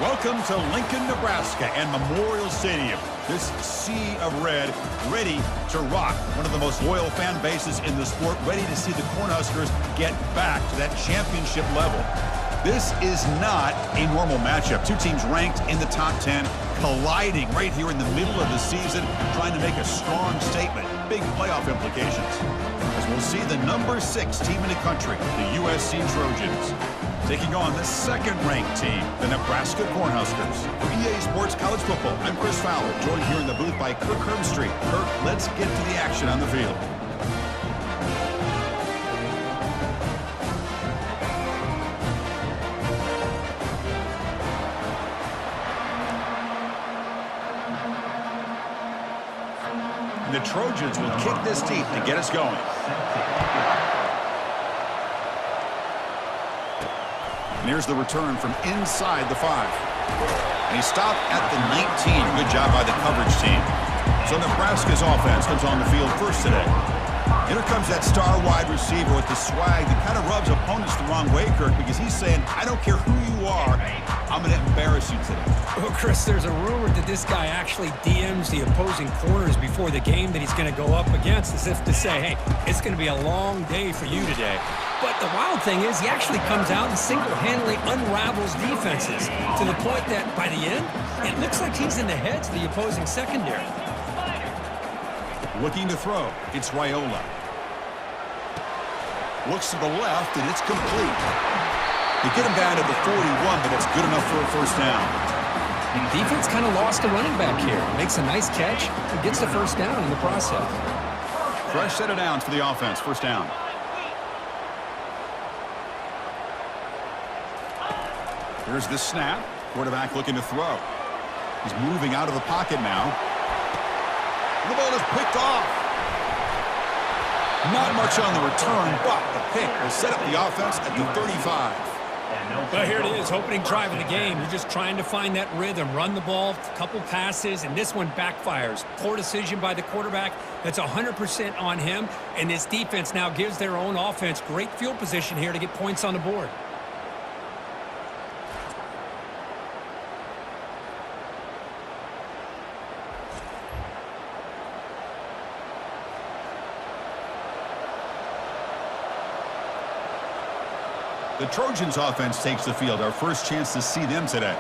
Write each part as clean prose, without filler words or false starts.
Welcome to Lincoln, Nebraska and Memorial Stadium. This sea of red, ready to rock. One of the most loyal fan bases in the sport, ready to see the Cornhuskers get back to that championship level. This is not a normal matchup. Two teams ranked in the top 10, colliding right here in the middle of the season, trying to make a strong statement. Big playoff implications. As we'll see the number 6 team in the country, the USC Trojans, taking on the second-ranked team, the Nebraska Cornhuskers. For EA Sports College Football, I'm Chris Fowler, joined here in the booth by Kirk Herbstreit. Kirk, let's get to the action on the field. The Trojans will kick this deep to get us going. And here's the return from inside the 5. And he stopped at the 19. Good job by the coverage team. So Nebraska's offense comes on the field first today. Here comes that star wide receiver with the swag that kind of rubs opponents the wrong way, Kirk, because he's saying, I don't care who you are, I'm going to embarrass you today. Well, Chris, there's a rumor that this guy actually DMs the opposing corners before the game that he's going to go up against, as if to say, hey, it's going to be a long day for you today. But the wild thing is he actually comes out and single-handedly unravels defenses to the point that by the end, it looks like he's in the heads of the opposing secondary. Looking to throw. It's Raiola. Looks to the left, and it's complete. They get him down to the 41, but it's good enough for a first down. Defense kind of lost a running back here. Makes a nice catch and gets the first down in the process. Fresh set of downs for the offense. First down. Here's the snap. Quarterback looking to throw. He's moving out of the pocket now. The ball is picked off. Not much on the return, but the pick will set up the offense at the 35. Well, here it is, opening drive of the game. You're just trying to find that rhythm, run the ball, a couple passes, and this one backfires. Poor decision by the quarterback. That's 100% on him, and this defense now gives their own offense great field position here to get points on the board. The Trojans offense takes the field. Our first chance to see them today.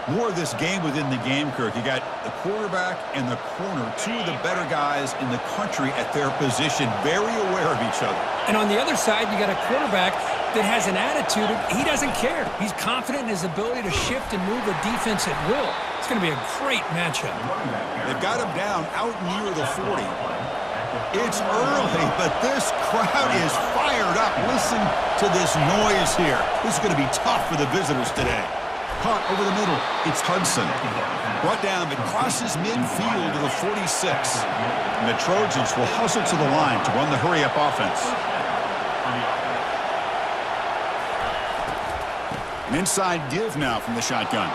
More of this game within the game, Kirk. You got the quarterback and the corner, two of the better guys in the country at their position, very aware of each other. And on the other side, you got a quarterback that has an attitude of he doesn't care. He's confident in his ability to shift and move a defense at will. It's going to be a great matchup. They've got him down out near the 40. It's early, but this crowd is fired up. Listen to this noise here. This is going to be tough for the visitors today. Caught over the middle. It's Hudson. Brought down, but crosses midfield to the 46. And the Trojans will hustle to the line to run the hurry-up offense. An inside give now from the shotgun.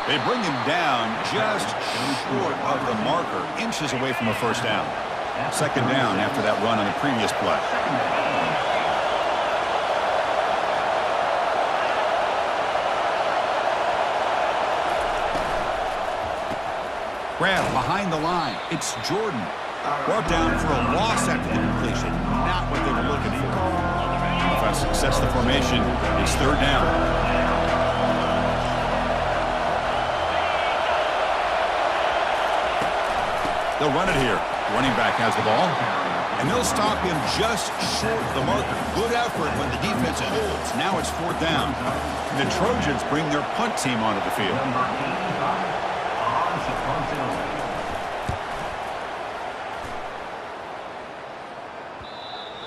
They bring him down just short of the marker, inches away from a first down. Second down after that run on the previous play. Grab behind the line. It's Jordan. Brought down for a loss after the completion. Not what they were looking for. Offense success the formation. It's third down. They'll run it here. Running back has the ball. And they'll stop him just short of the marker. Good effort when the defense holds. Now it's fourth down. And the Trojans bring their punt team onto the field.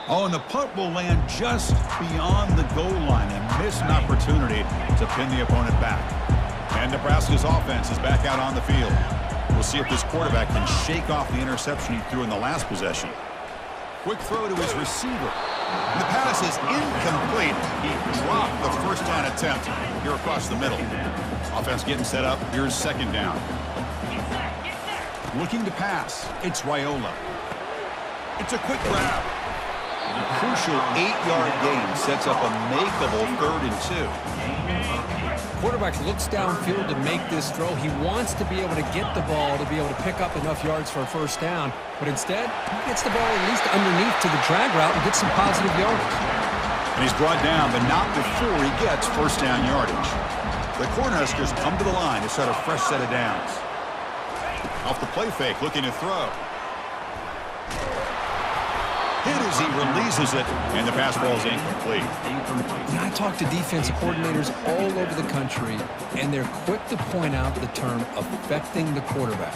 Oh, and the punt will land just beyond the goal line and miss an opportunity to pin the opponent back. And Nebraska's offense is back out on the field. We'll see if this quarterback can shake off the interception he threw in the last possession. Quick throw to his receiver. And the pass is incomplete. He dropped the first down attempt here across the middle. Offense getting set up. Here's second down. Looking to pass. It's Raiola. It's a quick grab. crucial 8-yard gain sets up a makeable 3rd and 2. Quarterback looks downfield to make this throw. He wants to be able to get the ball to be able to pick up enough yards for a first down, but instead he gets the ball at least underneath to the drag route and gets some positive yardage. And he's brought down, but not before he gets first down yardage. The Cornhuskers come to the line to set a fresh set of downs. Off the play fake, looking to throw. Hit as he releases it, and the pass ball is incomplete. I talk to defensive coordinators all over the country, and they're quick to point out the term affecting the quarterback.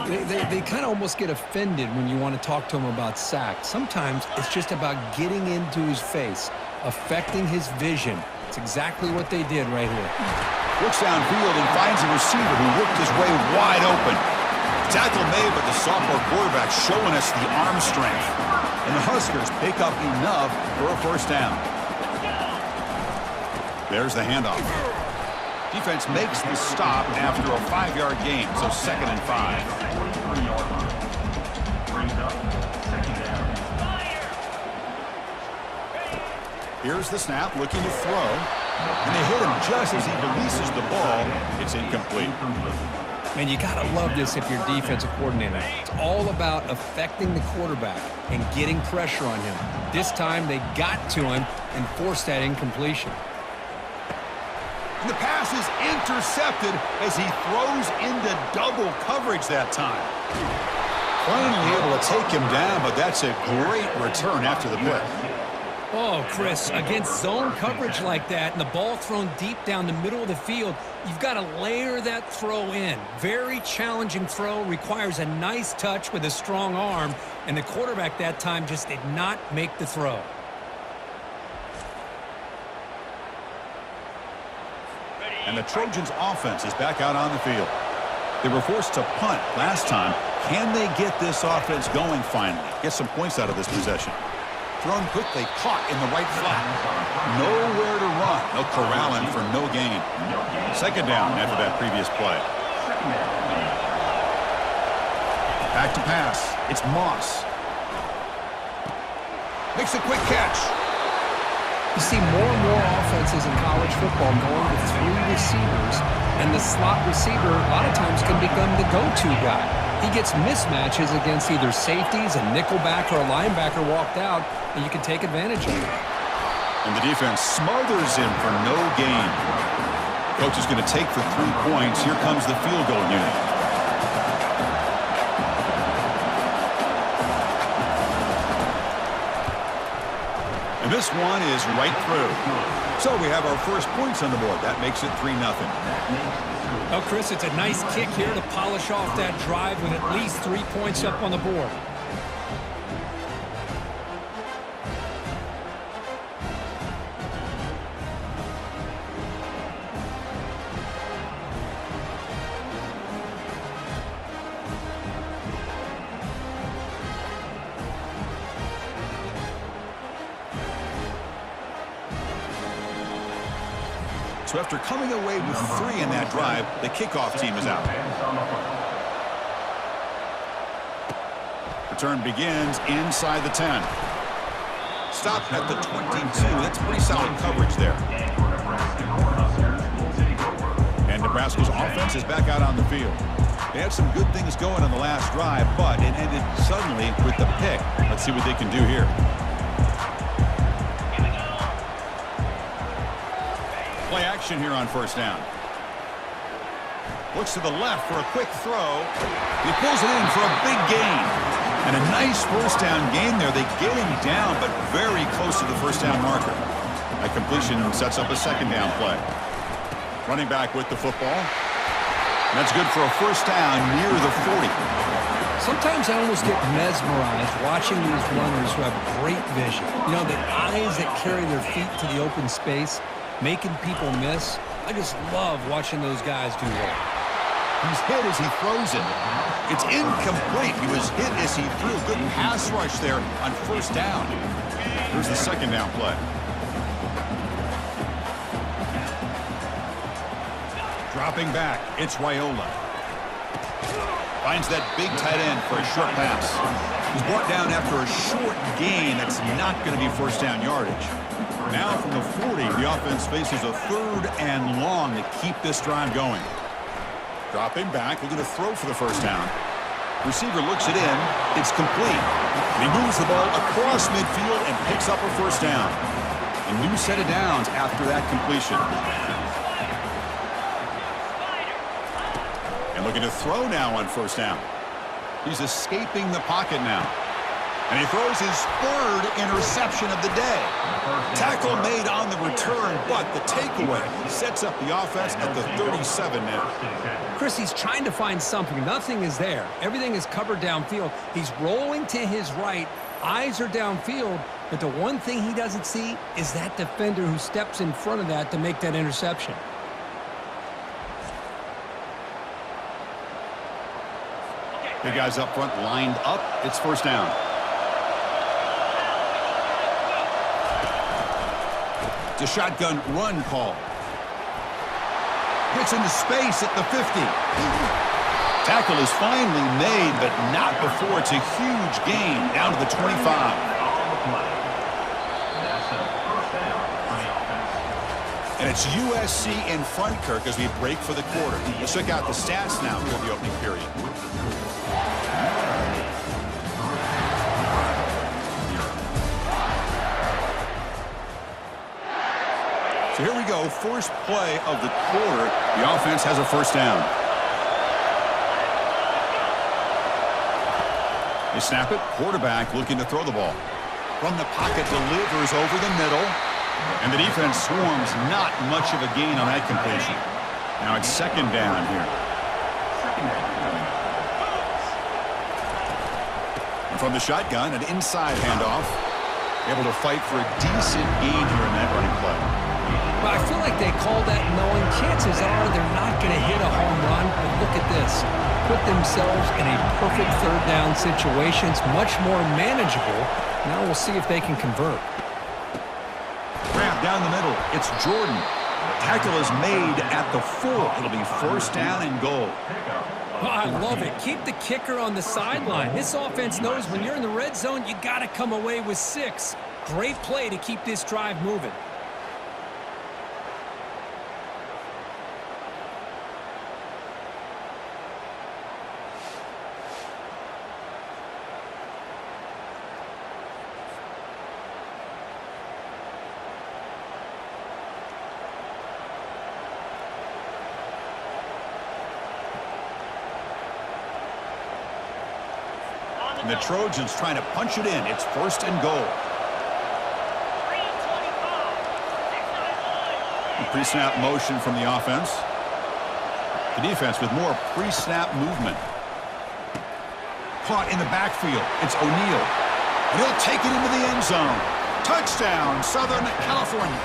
They kind of almost get offended when you want to talk to them about sacks. Sometimes it's just about getting into his face, affecting his vision. It's exactly what they did right here. Looks downfield and finds a receiver who worked his way wide open. Tackle made, but the sophomore quarterback showing us the arm strength. And the Huskers pick up enough for a first down. There's the handoff. Defense makes the stop after a 5-yard gain, so 2nd and 5. Here's the snap, looking to throw. And they hit him just as he releases the ball. It's incomplete. Man, you got to love this if you're defensive coordinator. It's all about affecting the quarterback and getting pressure on him. This time they got to him and forced that incompletion. And the pass is intercepted as he throws into double coverage that time. Finally able to take him down, but that's a great return after the play. Oh, Chris, against zone coverage like that and the ball thrown deep down the middle of the field, you've got to layer that throw in. Very challenging throw, requires a nice touch with a strong arm, and the quarterback that time just did not make the throw. And the Trojans' offense is back out on the field. They were forced to punt last time. Can they get this offense going finally? Get some points out of this possession. Thrown quickly, caught in the right flat. Nowhere to run. They'll corral him for no gain. 2nd down after that previous play. Back to pass. It's Moss. Makes a quick catch. You see more and more offenses in college football going with 3 receivers, and the slot receiver a lot of times can become the go-to guy. He gets mismatches against either safeties, a nickelback, or a linebacker walked out, and you can take advantage of it. And the defense smothers him for no gain. Coach is going to take for 3 points. Here comes the field goal unit. And this one is right through. So we have our first points on the board. That makes it 3-0. Well, Chris, it's a nice kick here to polish off that drive with at least 3 points up on the board. So after coming away with 3 in that drive, the kickoff team is out. Return begins inside the 10. Stop at the 22. That's pretty solid coverage there. And Nebraska's offense is back out on the field. They had some good things going on the last drive, but it ended suddenly with the pick. Let's see what they can do here. Play action here on first down. Looks to the left for a quick throw. He pulls it in for a big gain. And a nice first down gain there. They get him down, but very close to the first down marker. That completion sets up a 2nd down play. Running back with the football. That's good for a first down near the 40. Sometimes I almost get mesmerized watching these runners who have great vision. You know, the eyes that carry their feet to the open space, making people miss. I just love watching those guys do that. He's hit as he throws it. It's incomplete. He was hit as he threw. Good pass rush there on first down. Here's the 2nd down play. Dropping back, it's Raiola. Finds that big tight end for a short pass. He's brought down after a short gain. That's not going to be first down yardage. Now from the 40, the offense faces a 3rd and long to keep this drive going. Dropping back, looking to throw for the first down. Receiver looks it in. It's complete. And he moves the ball across midfield and picks up a first down. A new set of downs after that completion. And looking to throw now on first down. He's escaping the pocket now. And he throws his 3rd interception of the day. Tackle made on the return, but the takeaway sets up the offense at the 37 now. Chris, he's trying to find something. Nothing is there. Everything is covered downfield. He's rolling to his right. Eyes are downfield. But the one thing he doesn't see is that defender who steps in front of that to make that interception. The guys up front lined up. It's first down. It's a shotgun run call. Gets into space at the 50. Tackle is finally made, but not before it's a huge gain down to the 25. And it's USC in front, Kirk, as we break for the quarter. Let's check out the stats now for the opening period. So here we go, first play of the quarter. The offense has a first down. They snap it, quarterback looking to throw the ball. From the pocket, delivers over the middle. And the defense swarms, not much of a gain on that completion. Now it's second down here. And from the shotgun, an inside handoff. Able to fight for a decent gain here in that running play. Well, I feel like they call that knowing chances are they're not going to hit a home run. But look at this. Put themselves in a perfect 3rd down situation. It's much more manageable. Now we'll see if they can convert. Grab down the middle. It's Jordan. Tackle is made at the 4. It'll be first down and goal. Oh, I love it. Keep the kicker on the sideline. This offense knows when you're in the red zone, you got to come away with 6. Great play to keep this drive moving. And the Trojans trying to punch it in. It's first and goal. Pre-snap motion from the offense. The defense with more pre-snap movement. Caught in the backfield. It's O'Neal. And he'll take it into the end zone. Touchdown, Southern California.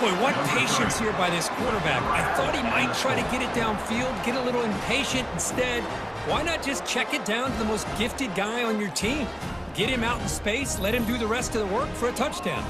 Boy, what patience here by this quarterback. I thought he might try to get it downfield, get a little impatient. Instead, why not just check it down to the most gifted guy on your team? Get him out in space, let him do the rest of the work for a touchdown.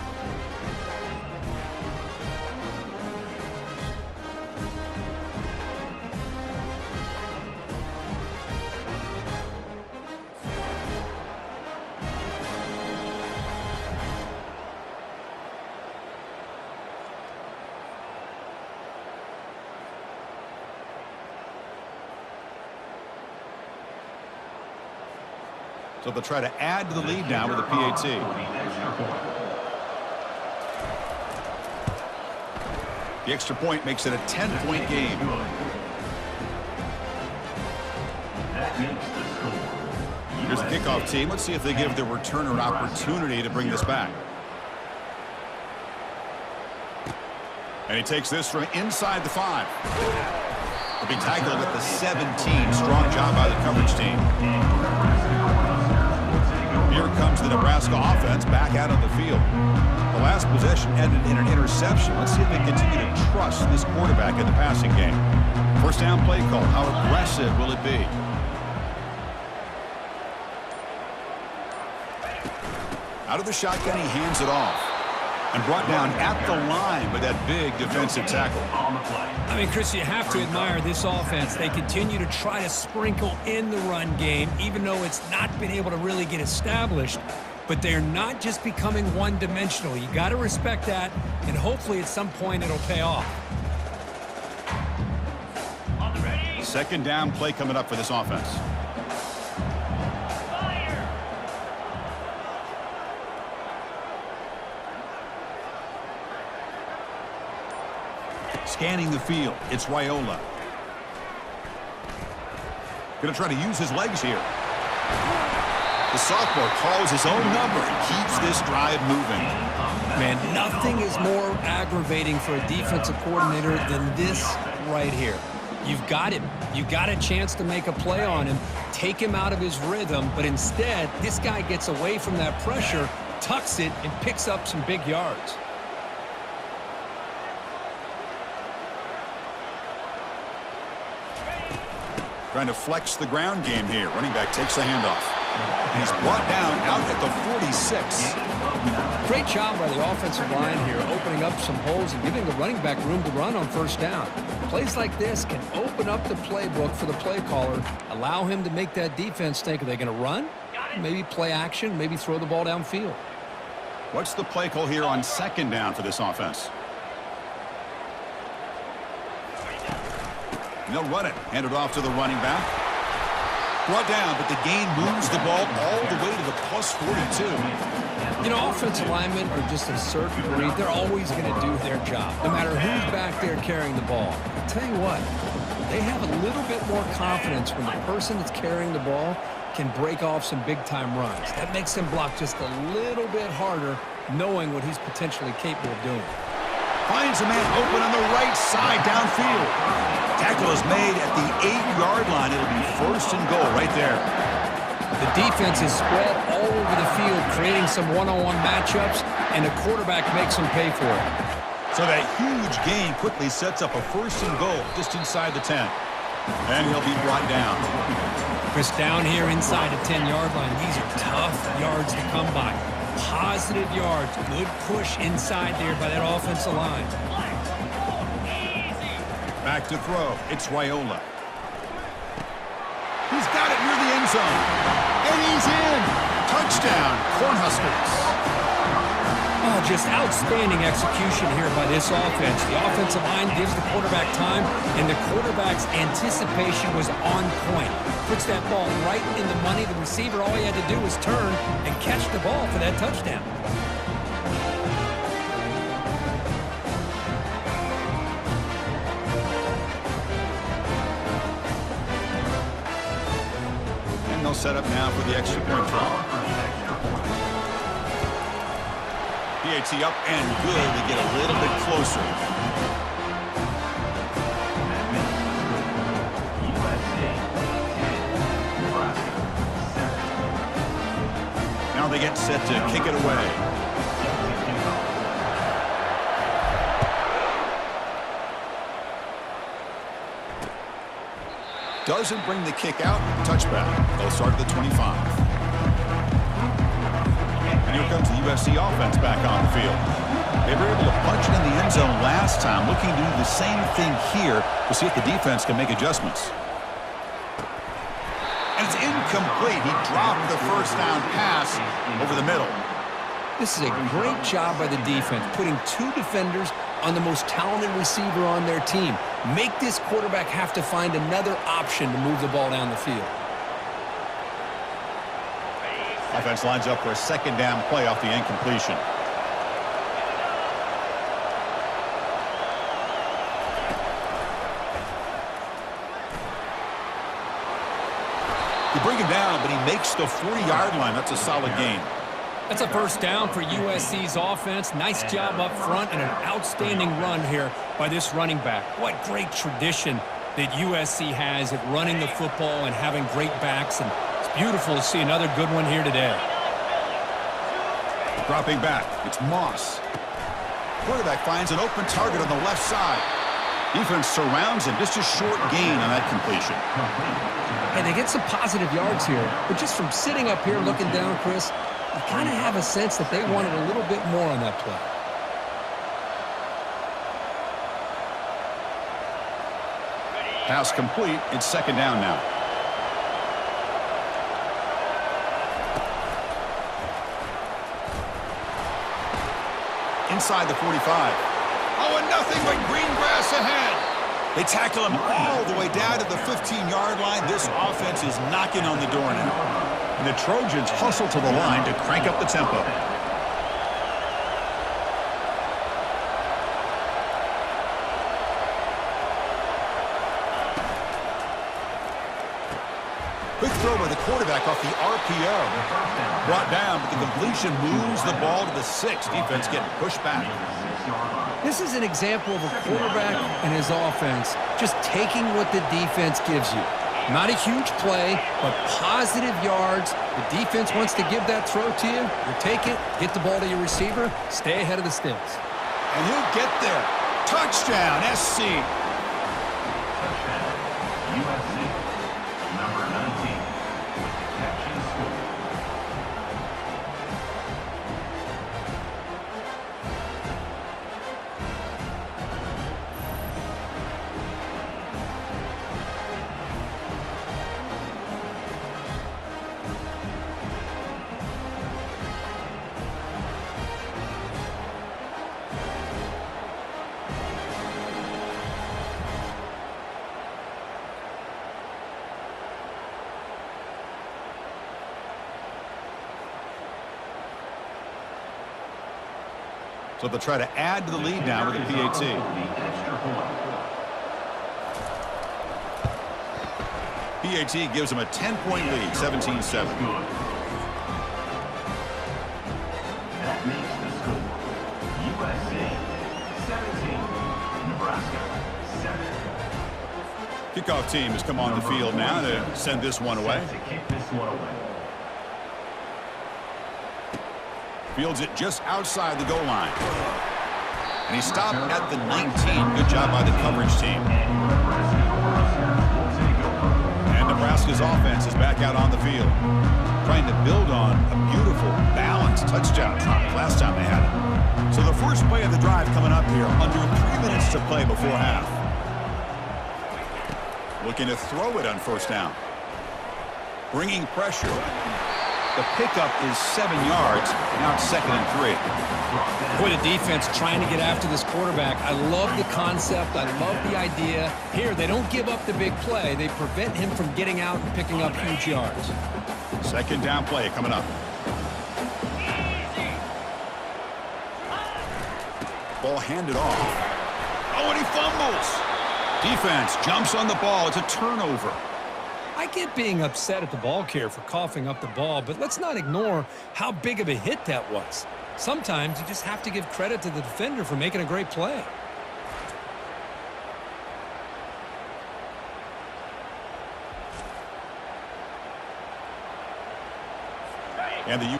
So they'll try to add to the lead now with a PAT. The extra point makes it a 10-point game. Here's the kickoff team. Let's see if they give the returner an opportunity to bring this back. And he takes this from inside the 5. He'll be tackled at the 17. Strong job by the coverage team. Here comes the Nebraska offense back out on the field. The last possession ended in an interception. Let's see if they continue to trust this quarterback in the passing game. First down play call. How aggressive will it be? Out of the shotgun, he hands it off. And brought down at the line with that big defensive tackle. I mean, Chris, you have to admire this offense. They continue to try to sprinkle in the run game, even though it's not been able to really get established. But they're not just becoming one-dimensional. You got to respect that, and hopefully at some point it'll pay off. Second down play coming up for this offense. Scanning the field, it's Raiola. Going to try to use his legs here. The sophomore calls his own number and keeps this drive moving. Man, nothing is more aggravating for a defensive coordinator than this right here. You've got him. You got a chance to make a play on him, take him out of his rhythm, but instead, this guy gets away from that pressure, tucks it, and picks up some big yards. Trying to flex the ground game here. Running back takes the handoff. And he's brought down out at the 46. Great job by the offensive line here, opening up some holes and giving the running back room to run on first down. Plays like this can open up the playbook for the play caller, allow him to make that defense think, are they going to run? Maybe play action, maybe throw the ball downfield. What's the play call here on second down for this offense? And they'll run it. Hand it off to the running back. Brought down, but the gain moves the ball all the way to the plus 42. You know, offensive linemen are just a certain breed. They're always going to do their job, no matter who's back there carrying the ball. I'll tell you what, they have a little bit more confidence when the person that's carrying the ball can break off some big-time runs. That makes him block just a little bit harder, knowing what he's potentially capable of doing. Finds a man open on the right side downfield. Tackle is made at the 8-yard line. It'll be first and goal right there. The defense is spread all over the field, creating some one-on-one matchups, and the quarterback makes them pay for it. So that huge gain quickly sets up a first and goal just inside the 10. And he'll be brought down. Chris, down here inside the 10-yard line, these are tough yards to come by. Positive yards, good push inside there by that offensive line. Back to throw. It's Raiola. He's got it near the end zone. And he's in. Touchdown, Cornhuskers. Oh, just outstanding execution here by this offense. The offensive line gives the quarterback time, and the quarterback's anticipation was on point. Puts that ball right in the money. The receiver, all he had to do was turn and catch the ball for that touchdown. And they'll set up now for the extra point try. PAT up and good to get a little bit closer. Now they get set to kick it away. Doesn't bring the kick out. Touchback. They'll start at the 25. And here comes the USC offense back on the field. They were able to punch it in the end zone last time, looking to do the same thing here to see if the defense can make adjustments. And it's incomplete. He dropped the first down pass over the middle. This is a great job by the defense, putting two defenders on the most talented receiver on their team. Make this quarterback have to find another option to move the ball down the field. Offense lines up for a second down play off the incompletion. You bring him down, but he makes the 40-yard line. That's a solid gain. That's a first down for USC's offense. Nice job up front and an outstanding run here by this running back. What great tradition that USC has at running the football and having great backs, and it's beautiful to see another good one here today. Dropping back, it's Moss. Quarterback finds an open target on the left side. Defense surrounds him. Just a short gain on that completion. And they get some positive yards here, but just from sitting up here looking down, Chris, you kind of have a sense that they wanted a little bit more on that play. Pass complete. It's second down now. Inside the 45. Oh, and nothing but green grass ahead. They tackle him all the way down to the 15-yard line. This offense is knocking on the door now. And the Trojans hustle to the line to crank up the tempo. Quick throw by the quarterback off the RPO. Brought down, but the completion moves the ball to the 6. Defense getting pushed back. This is an example of a quarterback and his offense just taking what the defense gives you. Not a huge play, but positive yards. The defense wants to give that throw to you. You take it, get the ball to your receiver, stay ahead of the sticks. And he'll get there. Touchdown, SC. USC, number 19, with the catch and score. So they'll try to add to the lead now with a PAT. PAT gives them a 10-point lead, 17-7. That makes the score USC 17, Nebraska 7. Kickoff team has come on the field now to send this one away. To kick this one away. Fields it just outside the goal line. And he stopped at the 19. Good job by the coverage team. And Nebraska's offense is back out on the field, trying to build on a beautiful, balanced touchdown drive last time they had it. So the first play of the drive coming up here, under 3 minutes to play before half. Looking to throw it on first down. Bringing pressure. The pickup is 7 yards. Now it's 2nd and 3. Boy, the defense trying to get after this quarterback. I love the concept. I love the idea. Here, they don't give up the big play. They prevent him from getting out and picking up huge yards. Second down play coming up. Ball handed off. Oh, and he fumbles. Defense jumps on the ball. It's a turnover. I get being upset at the ball carrier for coughing up the ball, but let's not ignore how big of a hit that was. Sometimes you just have to give credit to the defender for making a great play. And the here,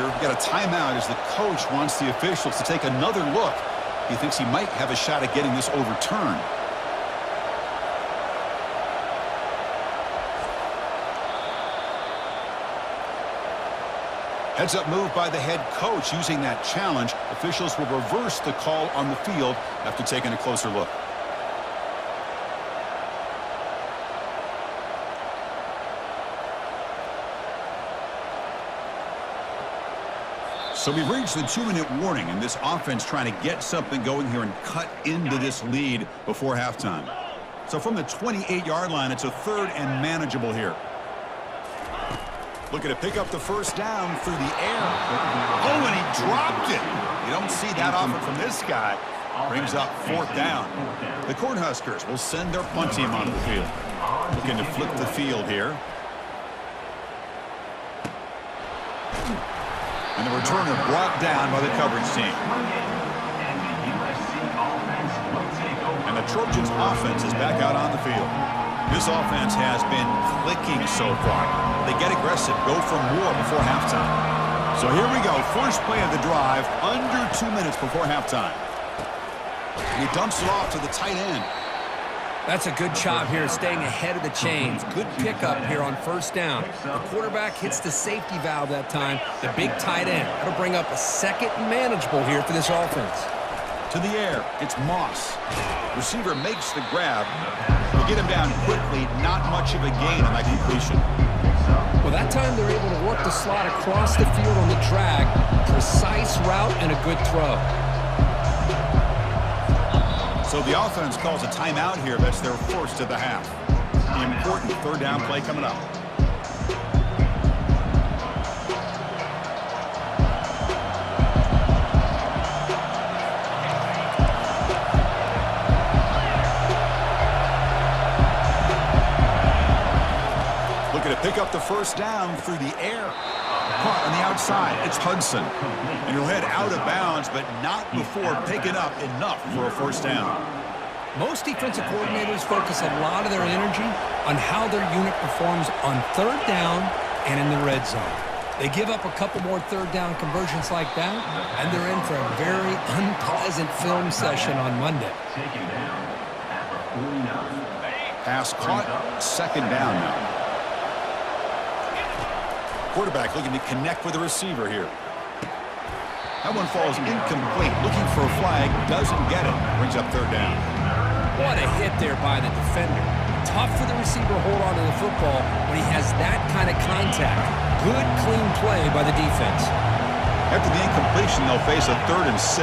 we got a timeout as the coach wants the officials to take another look. He thinks he might have a shot at getting this overturned. Heads up move by the head coach using that challenge. Officials will reverse the call on the field after taking a closer look. So we've reached the 2-minute warning, and this offense trying to get something going here and cut into this lead before halftime. So from the 28-yard line, it's a 3rd and manageable here. Looking to pick up the first down through the air. Oh, and he dropped it. You don't see that often from this guy. Brings up 4th down. The Cornhuskers will send their punt team onto the field. Looking to flip the field here. And the returner brought down by the coverage team. And the Trojans' offense is back out on the field. This offense has been clicking so far. They get aggressive, go for more before halftime. So here we go, first play of the drive, under 2 minutes before halftime. And he dumps it off to the tight end. That's a good job here, staying ahead of the chains. Good pickup here on first down. The quarterback hits the safety valve that time. The big tight end. That'll bring up a 2nd and manageable here for this offense. To the air, it's Moss. Receiver makes the grab. They get him down quickly, not much of a gain on that completion. Well, that time they're able to work the slot across the field on the drag. Precise route and a good throw. So the offense calls a timeout here. That's their first of the half. The important third down play coming up. Looking to pick up the first down through the air. Caught on the outside. It's Hudson. And he'll head out of bounds, but not before picking up enough for a first down. Most defensive coordinators focus a lot of their energy on how their unit performs on third down and in the red zone. They give up a couple more third down conversions like that, and they're in for a very unpleasant film session on Monday. Taken down at the 49. Pass caught. Second down now. Quarterback looking to connect with the receiver here. That one falls incomplete. Looking for a flag. Doesn't get it. Brings up third down. What a hit there by the defender. Tough for the receiver to hold on to the football when he has that kind of contact. Good, clean play by the defense. After the incompletion, they'll face a 3rd and 6.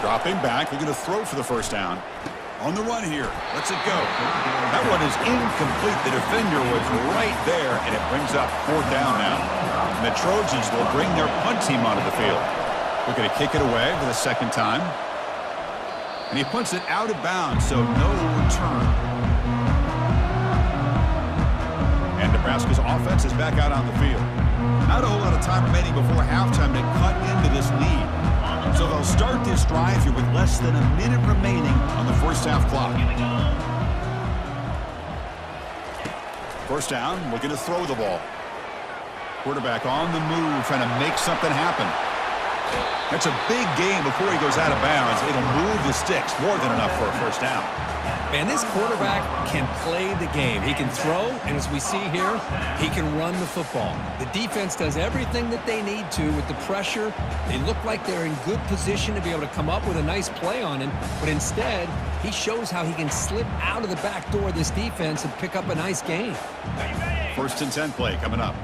Dropping back. Looking to throw for the first down. On the run here. Lets it go. That one is incomplete. The defender was right there, and it brings up 4th down now. And the Trojans will bring their punt team onto the field. Looking to kick it away for the second time. And he punts it out of bounds, so no return. And Nebraska's offense is back out on the field. Not a whole lot of time remaining before halftime to cut into this lead. So they'll start this drive here with less than a minute remaining on the first half clock. First down, looking to throw the ball. Quarterback on the move, trying to make something happen. That's a big gain before he goes out of bounds. It'll move the sticks, more than enough for a first down. Man, this quarterback can play the game. He can throw, and as we see here, he can run the football. The defense does everything that they need to with the pressure. They look like they're in good position to be able to come up with a nice play on him, but instead, he shows how he can slip out of the back door of this defense and pick up a nice gain. 1st and 10 play coming up.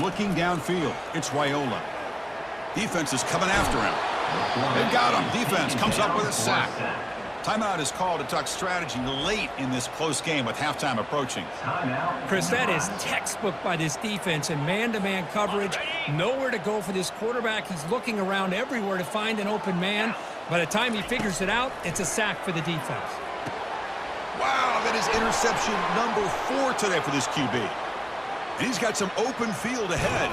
Looking downfield, it's Raiola. Defense is coming after him. They've got him. Defense comes up with a sack. Timeout is called to talk strategy late in this close game with halftime approaching. Chris, that is textbook by this defense in man-to-man coverage. Nowhere to go for this quarterback. He's looking around everywhere to find an open man. By the time he figures it out, it's a sack for the defense. Wow, that is interception number 4 today for this QB. And he's got some open field ahead.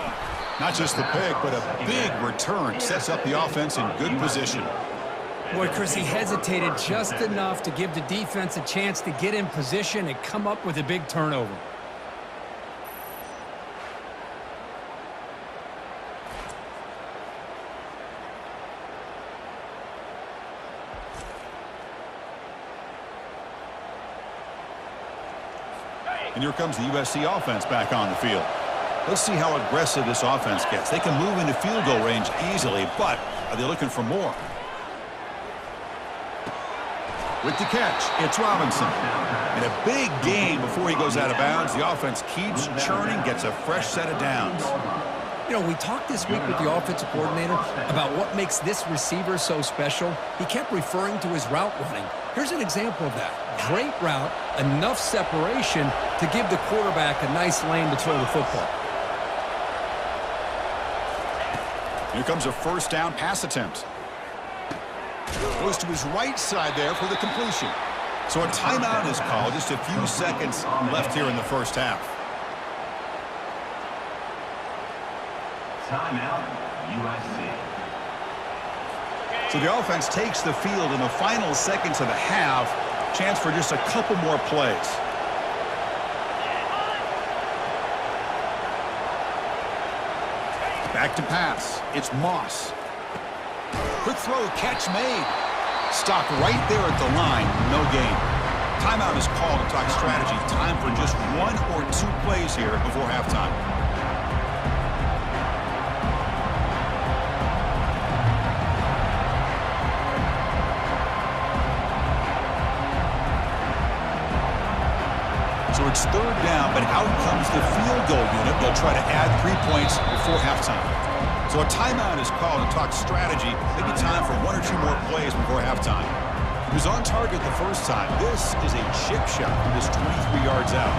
Not just the pick, but a big return. Sets up the offense in good position. Boy, Chris, he hesitated just enough to give the defense a chance to get in position and come up with a big turnover. And here comes the USC offense back on the field. Let's see how aggressive this offense gets. They can move into field goal range easily, but are they looking for more? With the catch, it's Robinson. In a big game before he goes out of bounds, the offense keeps churning, gets a fresh set of downs. You know, we talked this week with the offensive coordinator about what makes this receiver so special. He kept referring to his route running. Here's an example of that. Great route, enough separation to give the quarterback a nice lane to throw the football. Here comes a first down pass attempt. Goes to his right side there for the completion. So a timeout is called. Just a few seconds left here in the first half. Timeout, USC. So the offense takes the field in the final seconds of the half. Chance for just a couple more plays. Back to pass. It's Moss. Quick throw, catch made. Stopped right there at the line. No gain. timeout is called to talk strategy. Time for just 1 or 2 plays here before halftime. So it's 3rd down, but out comes the field goal unit. They'll try to add 3 points before halftime. So a timeout is called to talk strategy. Maybe time for 1 or 2 more plays before halftime. He was on target the first time. This is a chip shot from just 23 yards out.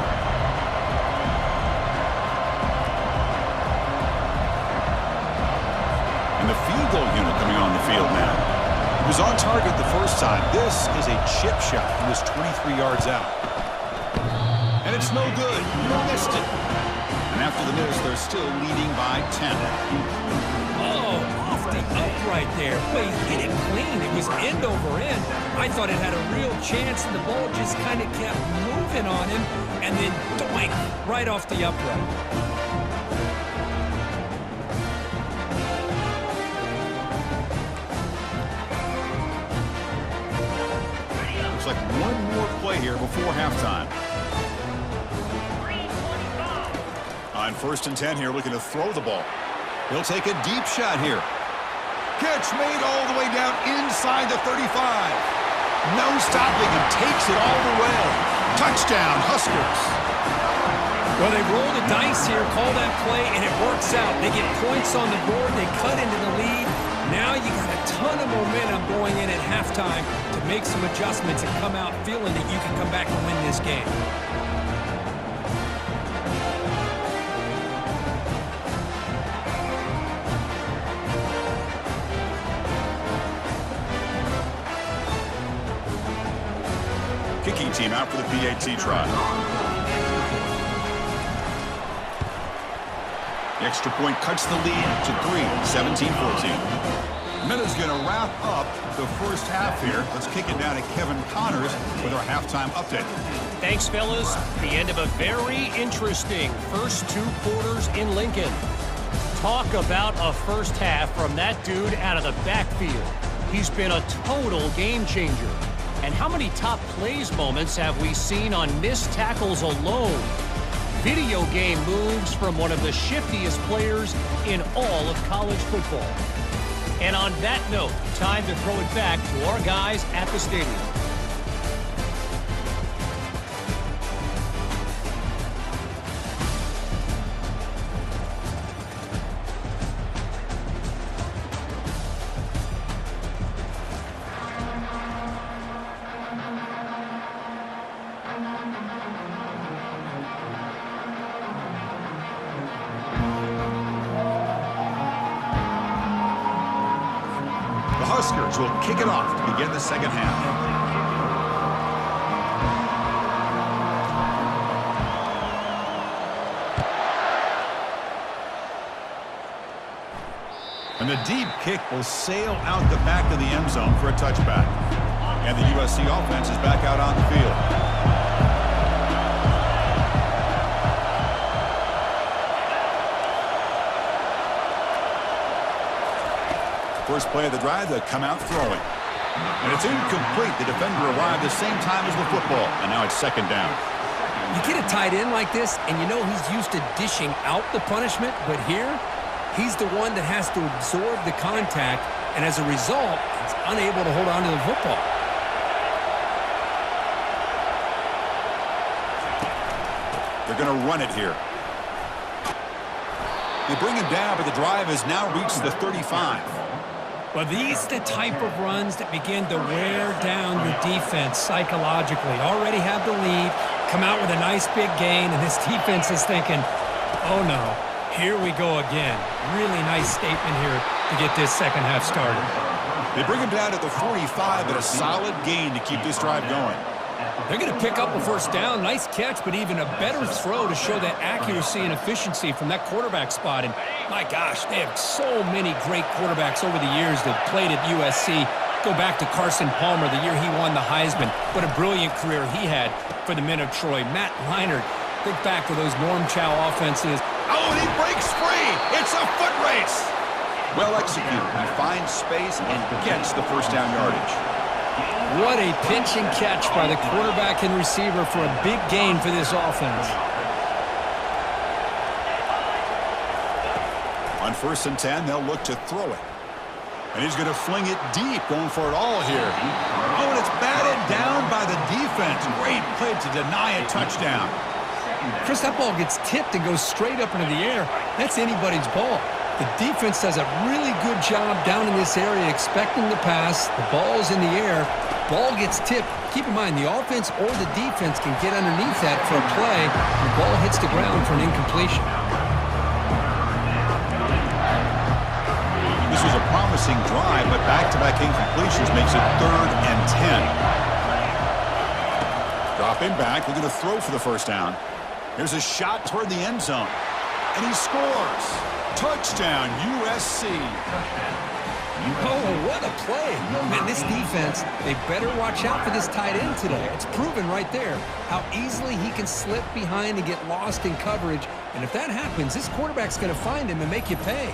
And the field goal unit coming on the field now. He was on target the first time. This is a chip shot from just 23 yards out. And it's no good. You missed it. And after the miss, they're still leading by 10. Oh, off the upright there. But he hit it clean. It was end over end. I thought it had a real chance, and the ball just kind of kept moving on him. And then doink, right off the upright. Looks like 1 more play here before halftime. On 1st and 10 here, looking to throw the ball. He'll take a deep shot here. Catch made all the way down inside the 35. No stopping him. Takes it all the way. Touchdown, Huskers. Well, they roll the dice here, call that play, and it works out. They get points on the board. They cut into the lead. Now you got a ton of momentum going in at halftime to make some adjustments and come out feeling that you can come back and win this game. Kicking team out for the PAT try. The extra point cuts the lead to 3, 17-14. Minna's going to wrap up the first half here. Let's kick it down to Kevin Connors with our halftime update. Thanks, fellas. The end of a very interesting first 2 quarters in Lincoln. Talk about a first half from that dude out of the backfield. He's been a total game changer. And how many top plays moments have we seen on missed tackles alone? Video game moves from one of the shiftiest players in all of college football. And on that note, time to throw it back to our guys at the stadium. Huskers will kick it off to begin the second half. And the deep kick will sail out the back of the end zone for a touchback. And the USC offense is back out on the field. First play of the drive, they'll come out throwing. And it's incomplete. The defender arrived the same time as the football. And now it's second down. You get a tight end like this, and you know he's used to dishing out the punishment. But here, he's the one that has to absorb the contact. And as a result, he's unable to hold on to the football. They're going to run it here. They bring him down, but the drive has now reached the 35. Well, these are the type of runs that begin to wear down your defense psychologically. Already have the lead, come out with a nice big gain, and this defense is thinking, oh no, here we go again. Really nice statement here to get this second half started. They bring him down to the 45, but a solid gain to keep this drive going. They're going to pick up a first down. Nice catch, but even a better throw to show that accuracy and efficiency from that quarterback spot. And my gosh, they have so many great quarterbacks over the years that played at USC. Go back to Carson Palmer, the year he won the Heisman. What a brilliant career he had for the men of Troy. Matt Leinart, think back to those Norm Chow offenses. Oh, and he breaks free. It's a foot race. Well executed. He finds space and gets the first down yardage. What a pinch and catch by the quarterback and receiver for a big gain for this offense. On 1st and 10, they'll look to throw it. And he's going to fling it deep, going for it all here. Oh, and it's batted down by the defense. Great play to deny a touchdown. Chris, that ball gets tipped and goes straight up into the air. That's anybody's ball. The defense does a really good job down in this area expecting the pass. The ball's in the air. Ball gets tipped. Keep in mind, the offense or the defense can get underneath that for a play. The ball hits the ground for an incompletion. This was a promising drive, but back-to-back incompletions makes it 3rd and 10. Dropping back, looking to throw for the first down. Here's a shot toward the end zone. And he scores. Touchdown, USC. Oh, what a play. Man, this defense, they better watch out for this tight end today. It's proven right there how easily he can slip behind and get lost in coverage. And if that happens, this quarterback's going to find him and make you pay.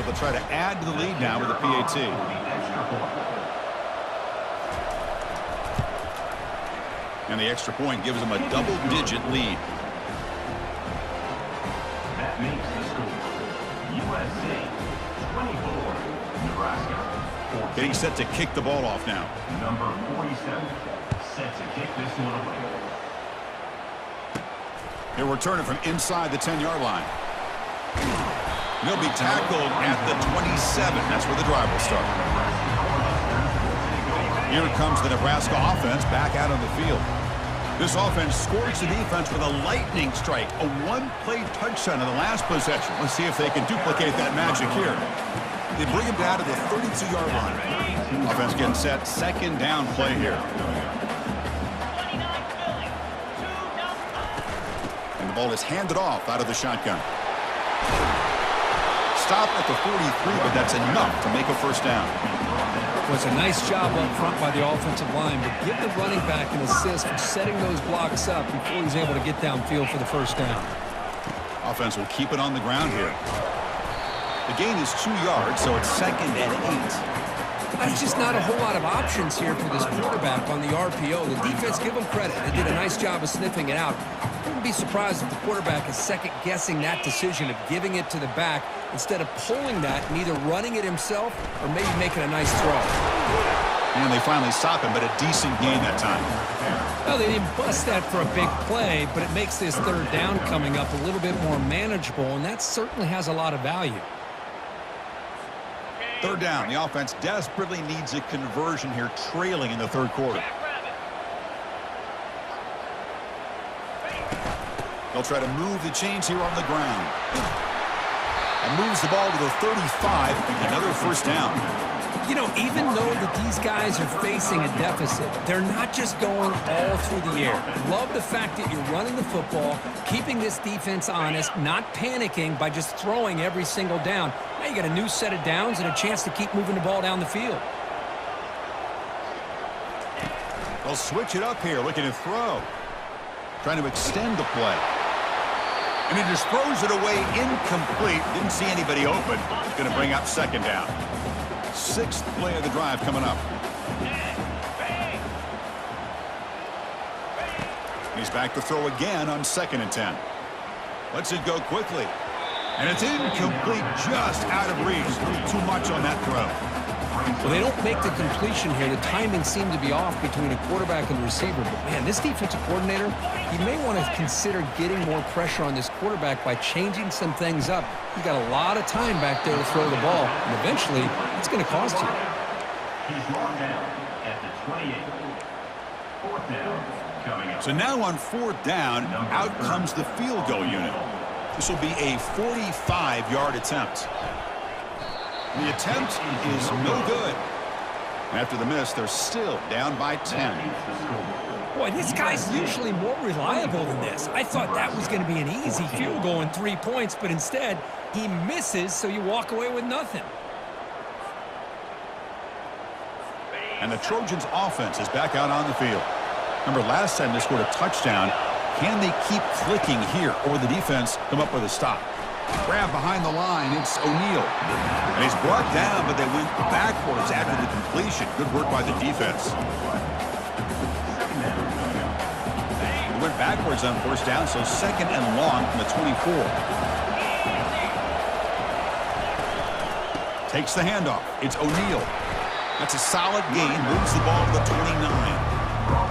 They'll try to add to the lead now with a PAT. And the extra point gives them a double-digit lead. That makes the score USC 24, Nebraska 14. Getting set to kick the ball off now. Number 47 set to kick this one away. He'll return it from inside the 10-yard line. He'll be tackled at the 27. That's where the drive will start. Here comes the Nebraska offense back out on the field. This offense scores the defense with a lightning strike, a one-play touchdown in the last possession. Let's see if they can duplicate that magic here. They bring him down to the 32-yard line. Offense getting set, 2nd down play here. And the ball is handed off out of the shotgun. Stop at the 43, but that's enough to make a first down. It was a nice job up front by the offensive line, but give the running back an assist for setting those blocks up before he's able to get downfield for the first down. Offense will keep it on the ground here. The gain is 2 yards, so it's 2nd and 8. That's just not a whole lot of options here for this quarterback on the RPO. The defense, give them credit. They did a nice job of sniffing it out. Wouldn't be surprised if the quarterback is second-guessing that decision of giving it to the back instead of pulling that and either running it himself or maybe making a nice throw. And they finally stop him, but a decent gain that time. Well, they didn't bust that for a big play, but it makes this 3rd down coming up a little bit more manageable, and that certainly has a lot of value. 3rd down. The offense desperately needs a conversion here, trailing in the 3rd quarter. They'll try to move the chains here on the ground. And moves the ball to the 35, and another first down. You know, even though that these guys are facing a deficit, they're not just going all through the air. Love the fact that you're running the football, keeping this defense honest, not panicking by just throwing every single down. Now you got a new set of downs and a chance to keep moving the ball down the field. They'll switch it up here, looking to throw. Trying to extend the play. And he just throws it away incomplete. Didn't see anybody open. It's going to bring up 2nd down. 6th play of the drive coming up. He's back to throw again on 2nd and 10. Lets it go quickly. And it's incomplete, just out of reach. A little too much on that throw. Well, they don't make the completion here. The timing seemed to be off between a quarterback and the receiver. But, man, this defensive coordinator, he may want to consider getting more pressure on this quarterback by changing some things up. He's got a lot of time back there to throw the ball, and eventually it's going to cost you. He's marked down at the 28. 4th down coming up. So now on 4th down, out comes the field goal unit. This will be a 45-yard attempt. The attempt is no good. After the miss, they're still down by 10. Boy, this guy's usually more reliable than this. I thought that was going to be an easy field goal in 3 points, but instead, he misses, so you walk away with nothing. And the Trojans offense is back out on the field. Remember, last time they scored a touchdown. Can they keep clicking here, or the defense come up with a stop? Grab behind the line, it's O'Neal. And he's brought down, but they went backwards after the completion. Good work by the defense. They went backwards on first down, so second and long from the 24. Takes the handoff. It's O'Neal. That's a solid gain. Moves the ball to the 29.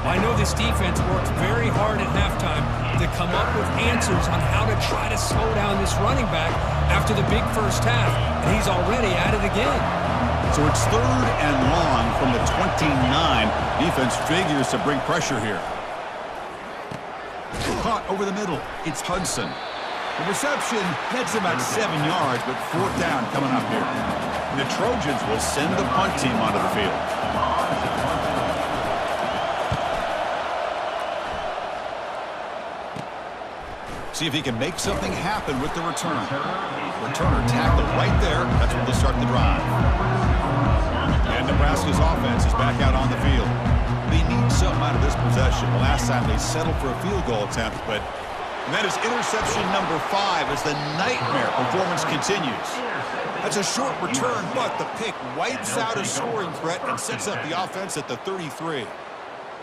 I know this defense worked very hard at halftime to come up with answers on how to try to slow down this running back after the big first half, and he's already at it again. So it's third and long from the 29. Defense figures to bring pressure here. Caught over the middle. It's Hudson. The reception nets about 7 yards, but fourth down coming up here. And the Trojans will send the punt team onto the field. See if he can make something happen with the return. Returner tackled right there. That's where they'll start the drive. And Nebraska's offense is back out on the field. They need something out of this possession. The last time they settled for a field goal attempt, but that is interception number 5 as the nightmare performance continues. That's a short return, but the pick wipes out a scoring threat and sets up the offense at the 33.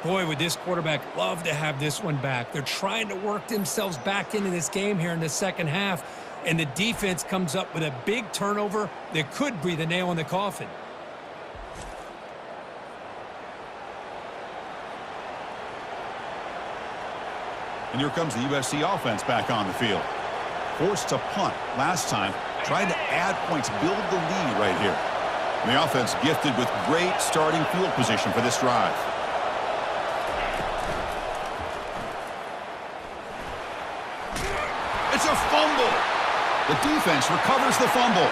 Boy, would this quarterback love to have this one back. They're trying to work themselves back into this game here in the second half, and the defense comes up with a big turnover that could be the nail in the coffin. And here comes the USC offense back on the field. Forced to punt last time, trying to add points, build the lead right here. And the offense gifted with great starting field position for this drive. It's a fumble. The defense recovers the fumble.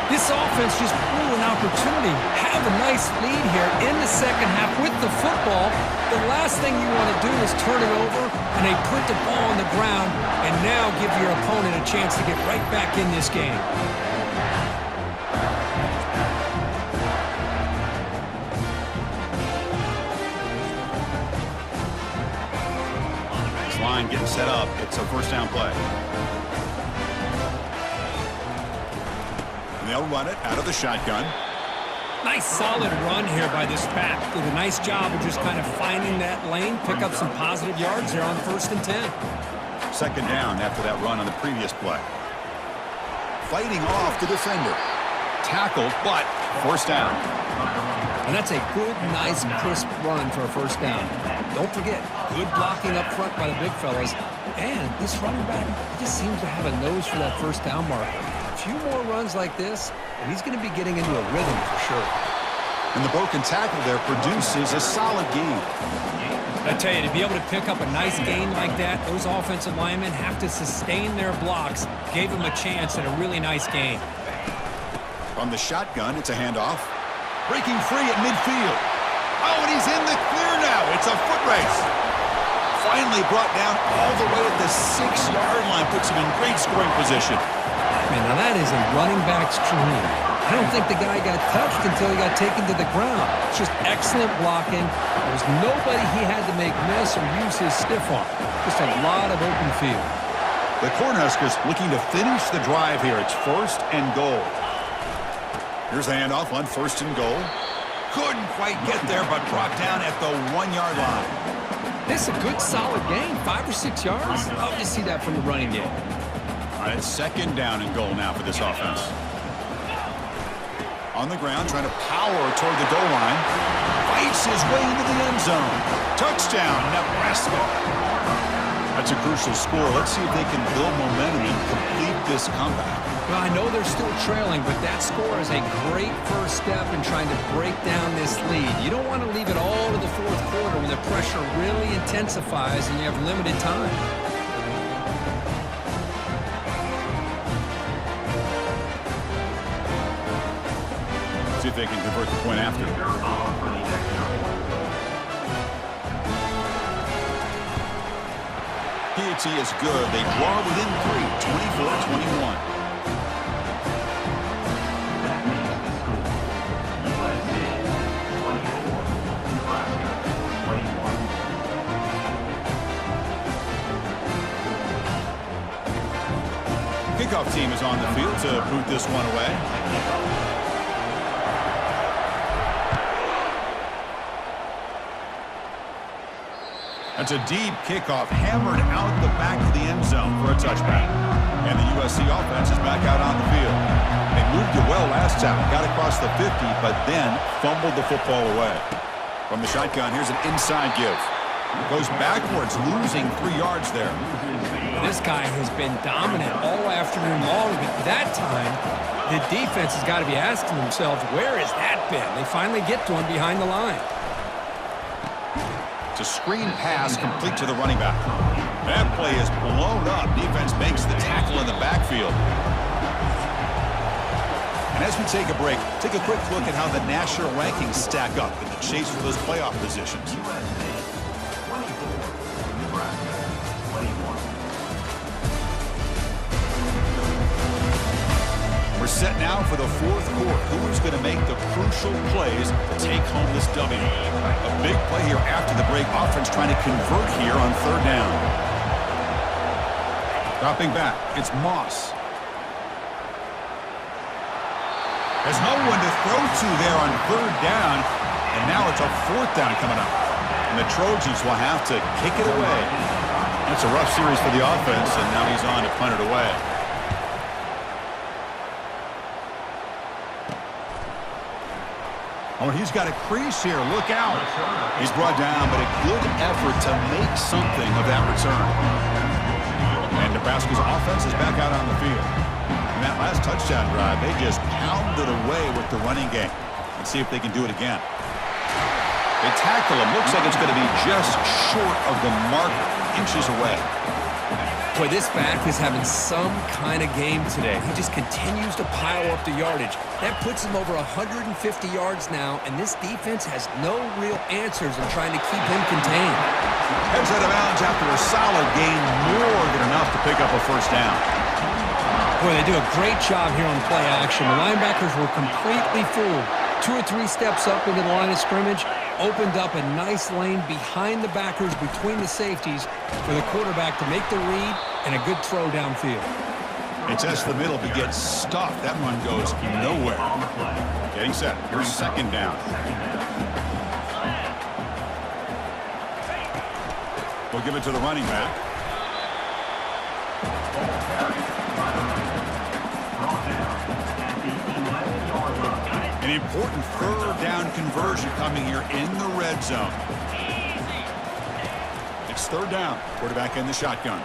This offense just blew an opportunity. Have a nice lead here in the second half with the football. The last thing you want to do is turn it over, and they put the ball on the ground and now give your opponent a chance to get right back in this game. This line getting set up. It's a first down play. They'll run it out of the shotgun. Nice solid run here by this pack. Did a nice job of just kind of finding that lane, pick up some positive yards there on 1st and 10. Second down after that run on the previous play. Fighting off the defender. Tackled, but first down. And that's a good, nice, crisp run for a first down. Don't forget, good blocking up front by the big fellas. And this running back just seems to have a nose for that first down marker. A few more runs like this, and he's going to be getting into a rhythm for sure. And the broken tackle there produces a solid gain. I tell you, to be able to pick up a nice gain like that, those offensive linemen have to sustain their blocks. Gave them a chance at a really nice gain. From the shotgun, it's a handoff. Breaking free at midfield. Oh, and he's in the clear now. It's a foot race. Finally brought down all the way at the 6-yard line. Puts him in great scoring position. Man, now that is a running back's dream. I don't think the guy got touched until he got taken to the ground. It's just excellent blocking. There was nobody he had to make miss or use his stiff arm. Just a lot of open field. The Cornhuskers looking to finish the drive here. It's 1st and goal. Here's the handoff on 1st and goal. Couldn't quite get there, but brought down at the 1-yard line. This is a good, solid gain. 5 or 6 yards. Love to see that from the running game. All right, it's 2nd down and goal now for this offense. On the ground, trying to power toward the goal line. Fights his way into the end zone. Touchdown, Nebraska. That's a crucial score. Let's see if they can build momentum and complete this comeback. Well, I know they're still trailing, but that score is a great first step in trying to break down this lead. You don't want to leave it all to the 4th quarter when the pressure really intensifies and you have limited time. See if they can convert the point after. P.A.T. is good. They draw within 3, 24-21. kickoff team is on the field to boot this one away. That's a deep kickoff, hammered out the back of the end zone for a touchback. And the USC offense is back out on the field. They moved it well last time, got across the 50, but then fumbled the football away. From the shotgun, here's an inside give. Goes backwards, losing 3 yards there. This guy has been dominant all afternoon long, but that time, the defense has got to be asking themselves, where has that been? They finally get to him behind the line. It's a screen pass complete to the running back. That play is blown up. Defense makes the tackle in the backfield. And as we take a break, take a quick look at how the national rankings stack up in the chase for those playoff positions. USC 24, Nebraska 21. We're set now for the fourth quarter. Who's going to make the crucial plays to take home this W? A big play here after the break. Offense trying to convert here on third down. Dropping back, it's Moss. There's no one to throw to there on third down, and now it's a fourth down coming up. And the Trojans will have to kick it away. That's a rough series for the offense, and now he's on to punt it away. Oh, he's got a crease here. Look out. He's brought down, but a good effort to make something of that return. And Nebraska's offense is back out on the field. In that last touchdown drive, they just pounded away with the running game. Let's see if they can do it again. They tackle him. Looks like it's going to be just short of the mark, inches away. Boy, this back is having some kind of game today. He just continues to pile up the yardage. That puts him over 150 yards now, and this defense has no real answers in trying to keep him contained. Heads out of bounds after a solid gain, more than enough to pick up a first down. Boy, they do a great job here on play action. The linebackers were completely fooled. 2 or 3 steps up into the line of scrimmage, opened up a nice lane behind the backers between the safeties for the quarterback to make the read and a good throw downfield. They test the middle but get stuffed. That one goes nowhere. Getting set. Here's second down. We'll give it to the running back. An important third down conversion coming here in the red zone. It's third down. Quarterback in the shotgun.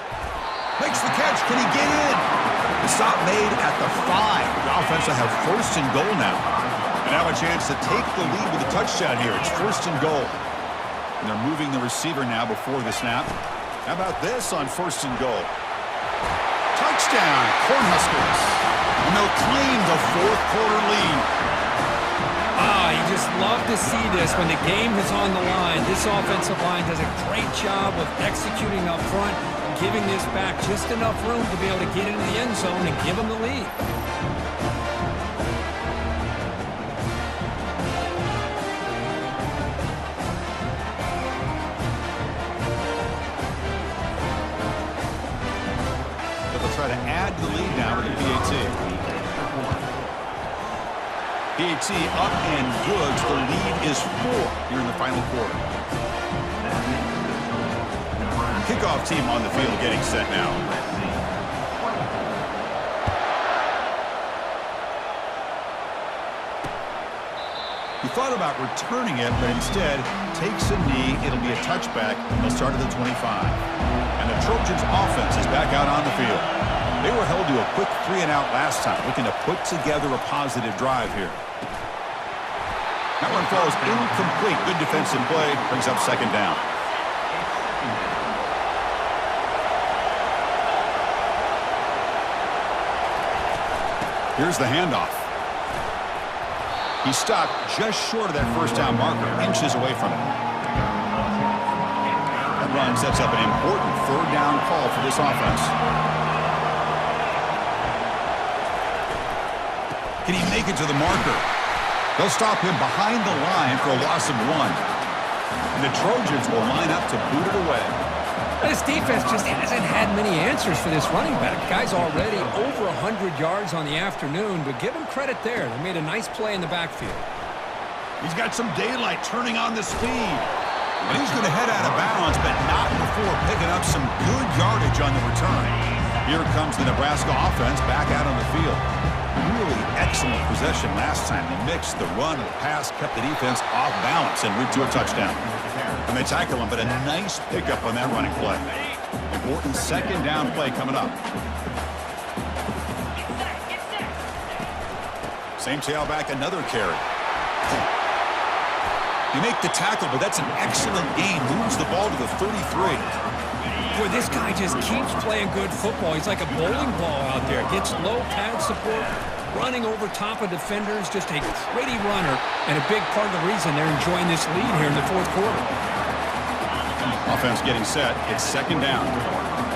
Makes the catch. Can he get in? The stop made at the 5. The offense will have first and goal now. And have a chance to take the lead with a touchdown here. It's first and goal. And they're moving the receiver now before the snap. How about this on first and goal? Touchdown, Cornhuskers. And they'll claim the fourth quarter lead. You just love to see this when the game is on the line. This offensive line does a great job of executing up front, giving this back just enough room to be able to get into the end zone and give them the lead. But they'll try to add the lead now with the PAT. PAT up and good. The lead is 4 here in the final quarter. Kickoff team on the field getting set now. He thought about returning it, but instead takes a knee. It'll be a touchback. They'll start at the 25. And the Trojans offense is back out on the field. They were held to a quick 3-and-out last time, looking to put together a positive drive here. That one falls incomplete. Good defensive play. Brings up second down. Here's the handoff. He stopped just short of that first down marker, inches away from it. That run sets up an important third down call for this offense. Can he make it to the marker? They'll stop him behind the line for a loss of 1. And the Trojans will line up to boot it away. This defense just hasn't had many answers for this running back. Guy's already over 100 yards on the afternoon, but give him credit there. They made a nice play in the backfield. He's got some daylight turning on the speed. And he's going to head out of bounds, but not before picking up some good yardage on the return. Here comes the Nebraska offense back out on the field. Really excellent possession last time. They mixed the run and the pass, kept the defense off balance, and route to a touchdown. And they tackle him, but a nice pickup on that running play. Important second down play coming up. Same tailback, another carry. You make the tackle, but that's an excellent gain. Moves the ball to the 33. Boy, this guy just keeps playing good football. He's like a bowling ball out there. Gets low pad support, running over top of defenders. Just a pretty runner, and a big part of the reason they're enjoying this lead here in the fourth quarter. Offense getting set. It's second down.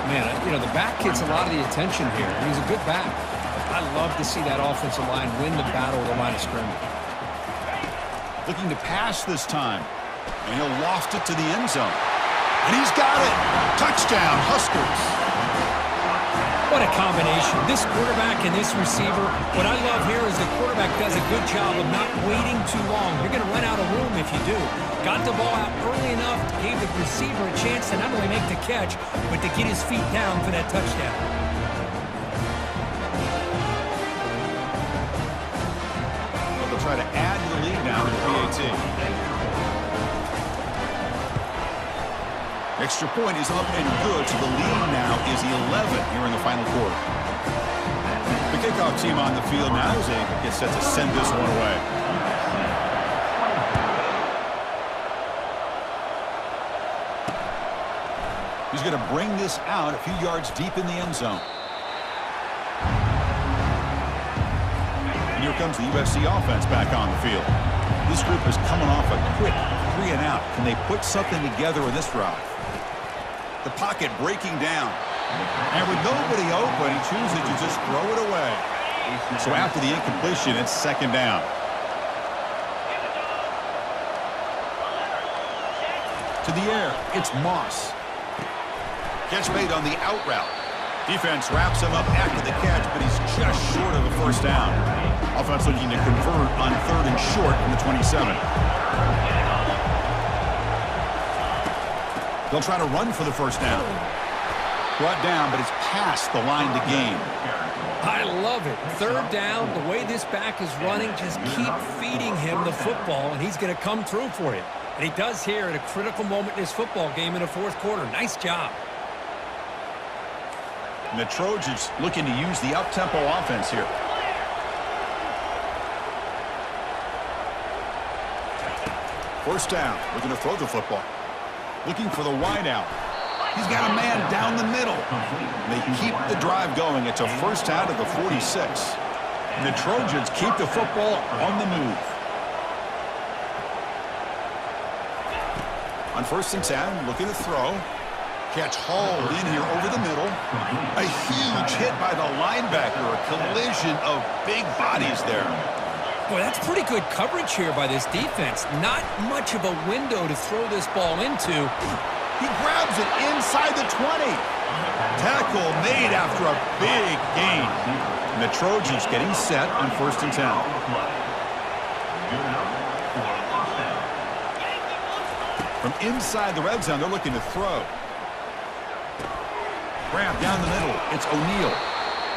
Man, you know, the back gets a lot of the attention here. He's a good back. I love to see that offensive line win the battle of the line of scrimmage. Looking to pass this time. And he'll loft it to the end zone. And he's got it. Touchdown, Huskers. What a combination. This quarterback and this receiver. What I love here is the quarterback does a good job of not waiting too long. You're going to run out of room if you do. Got the ball out early enough, gave the receiver a chance to not only make the catch, but to get his feet down for that touchdown. They'll try to add to the lead now in the PAT. Extra point is up and good, so the lead now is 11 here in the final quarter. The kickoff team on the field now as they get set to send this one away. He's going to bring this out a few yards deep in the end zone. And here comes the USC offense back on the field. This group is coming off a quick 3 and out. Can they put something together with this drive? The pocket breaking down. And with nobody open, he chooses to just throw it away. So after the incompletion, it's second down. To the air, it's Moss. Catch made on the out route. Defense wraps him up after the catch, but he's just short of the first down. Offense looking to convert on 3rd and short from the 27. They'll try to run for the first down. Brought down, but it's past the line to gain. I love it. 3rd down, the way this back is running, just keep feeding him the football, and he's going to come through for you. And he does here at a critical moment in this football game in the fourth quarter. Nice job. And the Trojans looking to use the up-tempo offense here. First down, looking to throw the football. Looking for the wide out. He's got a man down the middle. They keep the drive going. It's a first down to the 46. And the Trojans keep the football on the move. On 1st and 10, looking to throw. Catch hauled in here over the middle. A huge hit by the linebacker. A collision of big bodies there. Boy, that's pretty good coverage here by this defense. Not much of a window to throw this ball into. He grabs it inside the 20. Tackle made after a big gain. And the Trojans getting set on 1st and 10. From inside the red zone, they're looking to throw. Grab down the middle. It's O'Neal.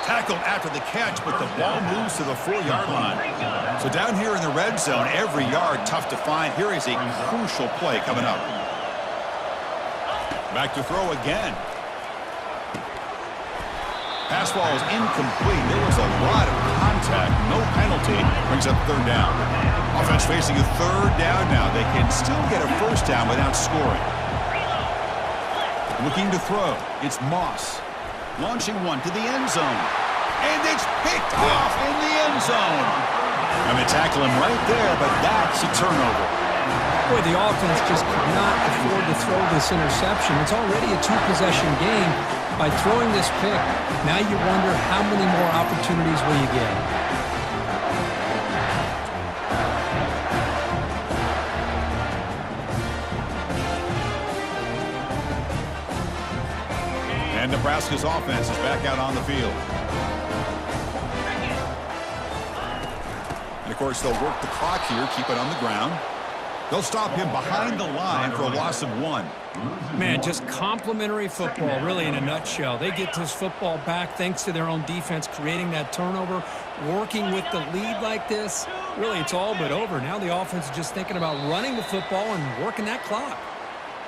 Tackled after the catch, but the ball moves to the 4-yard line. So down here in the red zone, every yard tough to find. Here is a crucial play coming up. Back to throw again. Pass ball is incomplete. There was a lot of contact. No penalty. Brings up 3rd down. Offense facing a 3rd down now. They can still get a first down without scoring. Looking to throw. It's Moss. Launching one to the end zone. And it's picked off in the end zone. And they tackle him right there, but that's a turnover. Boy, the offense just could not afford to throw this interception. It's already a 2-possession game. By throwing this pick, now you wonder how many more opportunities will you get. And Nebraska's offense is back out on the field. And, of course, they'll work the clock here, keep it on the ground. They'll stop him behind the line for a loss of 1. Man, just complimentary football, really, in a nutshell. They get this football back thanks to their own defense, creating that turnover, working with the lead like this. Really, it's all but over. Now the offense is just thinking about running the football and working that clock.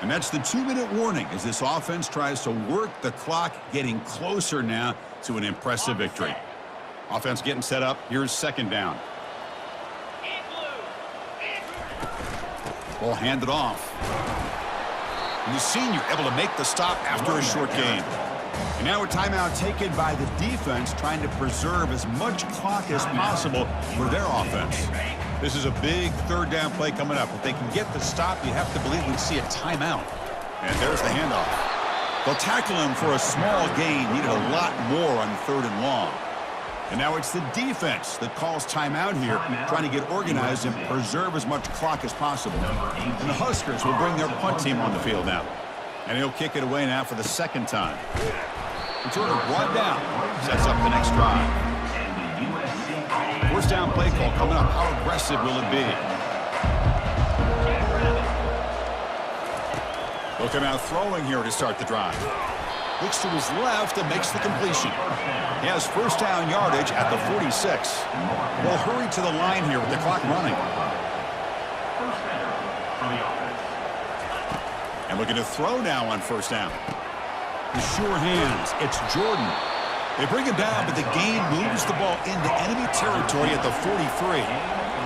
And that's the 2-minute warning as this offense tries to work the clock, getting closer now to an impressive victory. Offense getting set up. Here's 2nd down. Ball handed off. And the senior able to make the stop after a short gain. And now a timeout taken by the defense, trying to preserve as much clock as possible for their offense. This is a big 3rd down play coming up. If they can get the stop, you have to believe we'd see a timeout. And there's the handoff. They'll tackle him for a small gain. Needed a lot more on 3rd and long. And now it's the defense that calls timeout here, trying to get organized and preserve as much clock as possible. And the Huskers will bring their punt team on the field now. And he'll kick it away now for the 2nd time. Return of 1 down. Sets up the next drive. 1st down play call coming up. How aggressive will it be? They'll come out throwing here to start the drive. Looks to his left and makes the completion. He has 1st down yardage at the 46. They'll hurry to the line here with the clock running. And looking to throw now on 1st down. The sure hands. It's Jordan. They bring him down, but the gain moves the ball into enemy territory at the 43.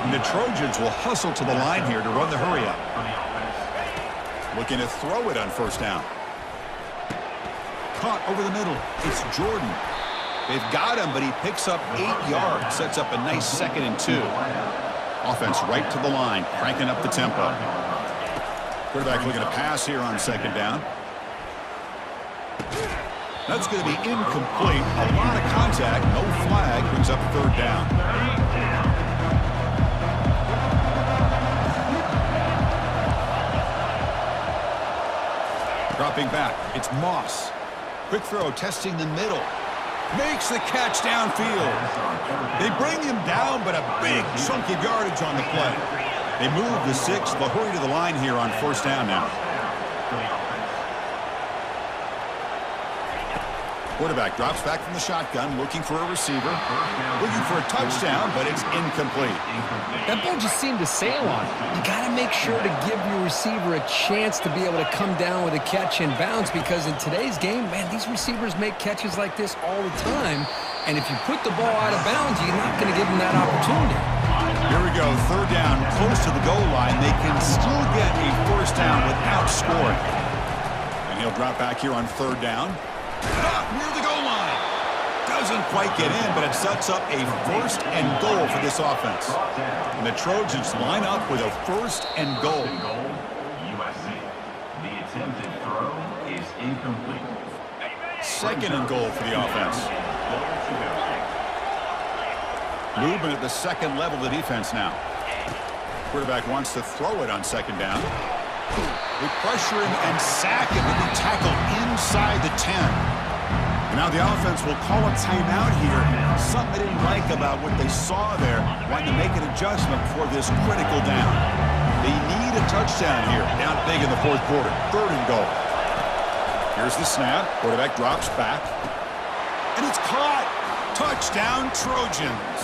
And the Trojans will hustle to the line here to run the hurry up. Looking to throw it on 1st down. Caught over the middle. It's Jordan. They've got him, but he picks up 8 yards. Sets up a nice 2nd and 2. Offense right to the line, cranking up the tempo. Quarterback looking to pass here on 2nd down. That's going to be incomplete. A lot of contact. No flag. Brings up 3rd down. Dropping back. It's Moss. Quick throw, testing the middle. Makes the catch downfield. They bring him down, but a big chunk of yardage on the play. They move the 6. They'll hurry to the line here on 1st down now. Quarterback drops back from the shotgun, looking for a receiver. Looking for a touchdown, but it's incomplete. That ball just seemed to sail on it. You got to make sure to give your receiver a chance to be able to come down with a catch and bounce, because in today's game, man, these receivers make catches like this all the time. And if you put the ball out of bounds, you're not going to give them that opportunity. Here we go, 3rd down, close to the goal line. They can still get a 1st down without scoring. And he'll drop back here on 3rd down. Not near the goal line. Doesn't quite get in, but it sets up a 1st and goal for this offense. And the Trojans line up with a 1st and goal. USC. The attempted throw is incomplete. 2nd and goal for the offense. Movement at the 2nd level of the defense now. Quarterback wants to throw it on 2nd down. They pressure him and sack him, and they tackle inside the 10. And now the offense will call a timeout here. Something they didn't like about what they saw there. Wanting to make an adjustment for this critical down. They need a touchdown here. Down big in the 4th quarter. 3rd and goal. Here's the snap. Quarterback drops back. And it's caught. Touchdown, Trojans.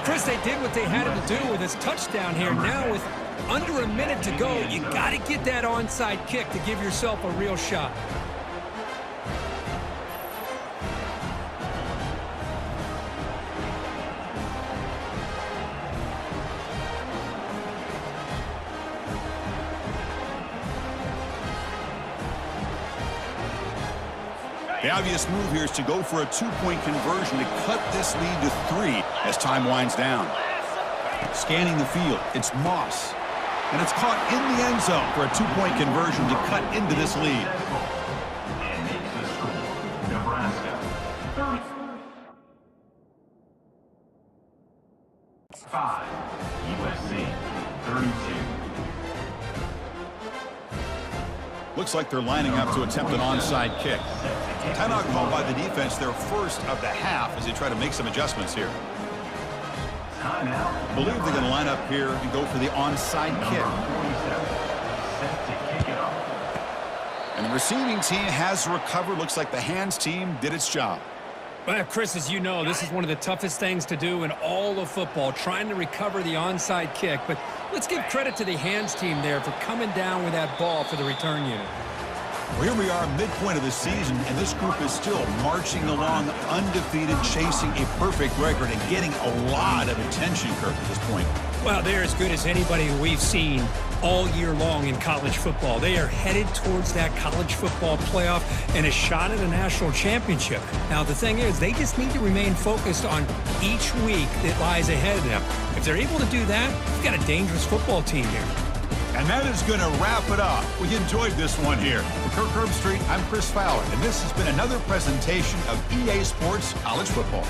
Chris, they did what they had to do with this touchdown here. Now with under a minute to go, you got to get that onside kick to give yourself a real shot. The obvious move here is to go for a 2-point conversion to cut this lead to 3 as time winds down. Scanning the field, it's Moss. And it's caught in the end zone for a 2-point conversion to cut into this lead. And makes the score. Nebraska. 5. USC. 32. Looks like they're lining up to attempt an onside kick. Timeout called by the defense, their first of the half, as they try to make some adjustments here. I believe they're going to line up here and go for the onside kick. And the receiving team has recovered. Looks like the hands team did its job. Well, Chris, as you know, this is one of the toughest things to do in all of football, trying to recover the onside kick. But let's give credit to the hands team there for coming down with that ball for the return unit. Well, here we are, midpoint of the season, and this group is still marching along undefeated, chasing a perfect record and getting a lot of attention, Kirk, at this point. Well, they're as good as anybody we've seen all year long in college football. They are headed towards that college football playoff and a shot at a national championship. Now, the thing is, they just need to remain focused on each week that lies ahead of them. If they're able to do that, we've got a dangerous football team here. And that is going to wrap it up. We enjoyed this one here. For Kirk Herbstreit, I'm Chris Fowler, and this has been another presentation of EA Sports College Football.